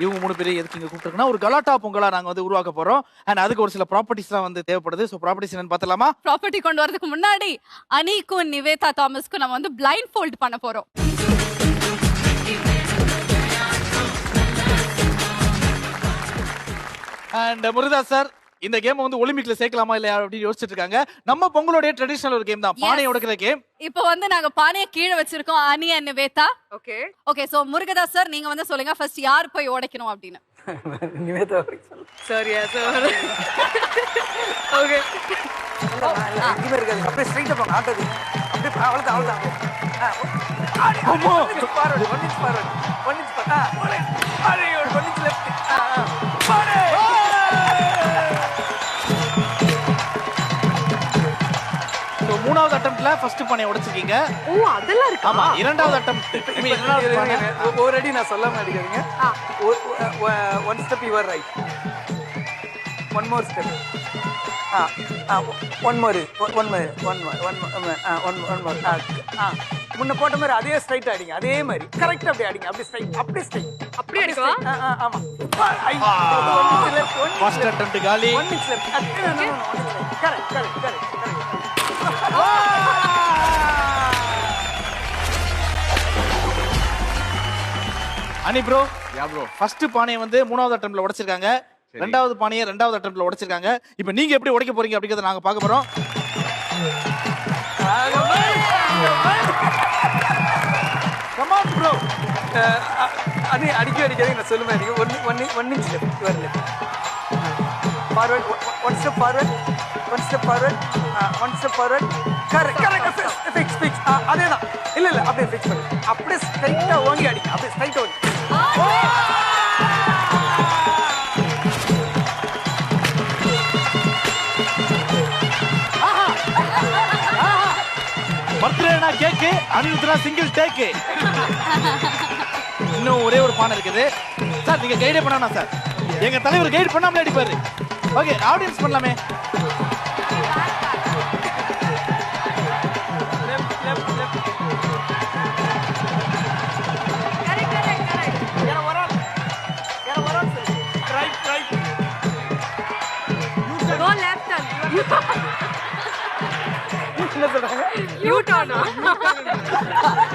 இவங்க 3 பேரும் எதுக்கு இங்க கூப்பிட்டுருக்கோம்னா ஒரு கலாட்டா பொங்கலா நாங்க வந்து உருவாக்க போறோம். அண்ட் அதுக்கு ஒரு சில ப்ராப்பர்ட்டிஸ்லாம் வந்து தேவைப்படுது. ஸோ ப்ராப்பர்ட்டிஸ் என்னன்னு பார்த்தலாமா? ப்ராப்பர்ட்டி கொண்டு வரதுக்கு முன்னாடி அனிக்கும் நிவேதா தாமஸ்க்கும் நம்ம வந்து பிளைண்ட் ஃபோல்ட் பண்ண போறோம். அண்ட் முருகதாஸ் சார் இந்த கேம் வந்து ஒலிம்பிக்ல சேர்க்கலாமா இல்லையா அப்படின்னு யோசிச்சுட்டு இருக்காங்க. நம்ம பொங்கலோட ட்ரெடிஷனல் ஒரு கேம் தான், பானையை உடைக்கிற கேம். இப்போ வந்து நாங்க பானையை கீழே வச்சிருக்கோம், அனி and Nivetha. Okay okay, so Murugadoss sir நீங்க வந்து சொல்லுங்க ஃபர்ஸ்ட் யார் போய் உடைக்கணும் அப்படின்னு. நிவேதா சரியா சார். ஓகே இங்க இருக்காது, அப்படியே ஸ்ட்ரைட்டா போங்க, ஆட்டது அப்படியே அவ்வளவுதான் அவ்வளவுதான். அம்மா ஃபார்வர்ட் 1 இன்ச் ஃபார்வர்ட் 1 இன்ச் பட்டா அரே 1 இன்ச் லெஃப்ட் பாரு. ஸோ 3வது அட்டெம்ப்ட்ல ஃபர்ஸ்ட் பானையை உடைச்சிருக்கீங்க. ஓ அதெல்லாம் இருக்கா? ஆமா, 2வது அட்டெம்ப்ட் ஒரு அடி நான் சொல்லாம அடிக்காதீங்க. One step your right, one more step, one more முன்ன போட்ட மாதிரி அதே ஸ்ட்ரைட் அடிங்க, அதே மாதிரி கரெக்ட் அப்படியே அடிங்க, அப்படியே ஸ்ட்ரைட் அப்படியே அடிக்கவா? ஆமா ஃபர்ஸ்ட் அட்டெம்ப்ட் காலி. 1 inch left correct correct correct correct. அனி ப்ரோ, ஃபர்ஸ்ட் பானையை வந்து 3வது அட்டெம்ப்ட்ல உடைச்சிருக்காங்க. 2வது பானையை 2வது அட்டெம்ப்ட்ல உடைச்சிருக்காங்க. இப்போ நீங்க எப்படி உடைக்க போறீங்க அப்படிங்கறத நாங்க பார்க்க போறோம். Come on bro. அது அடிக்காதீங்க, நான் சொல்லுமே அடிக்க. 1 inch left your left forward, 1 step forward, 1 step forward, 1 step forward. Correct correct fix அதேதான். இல்ல அப்படியே ஃபிக்ஸ் பண்ணு, அப்படியே ஸ்ட்ரைட்டா ஓங்கி அடிங்க, அப்படியே ஸ்ட்ரைட்டா ஓங்கி. பர்த்டேனா கேக்கு, அனிருத்ரா சிங்கிள் டேக்கு. இன்னும் ஒரே ஒரு பானை இருக்குது சார், நீங்க கைடே பண்ணணும் சார். எங்க தலைவர் கைட் பண்ணாமலே அடிப்பாரு. ஓகே, ஆடியன்ஸ் பண்ணலாமே.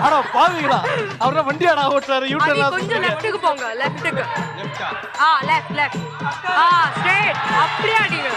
ஆனா பாவீங்களா, அவர வண்டி ஆடா ஓட்டுறாரு. யூட்டர்ன் கொஞ்சம் லெஃப்ட்டுக்கு போங்க, லெஃப்ட்டுக்கு. லெஃப்ட் ஸ்ட்ரைட் அப்படியே அடிங்க.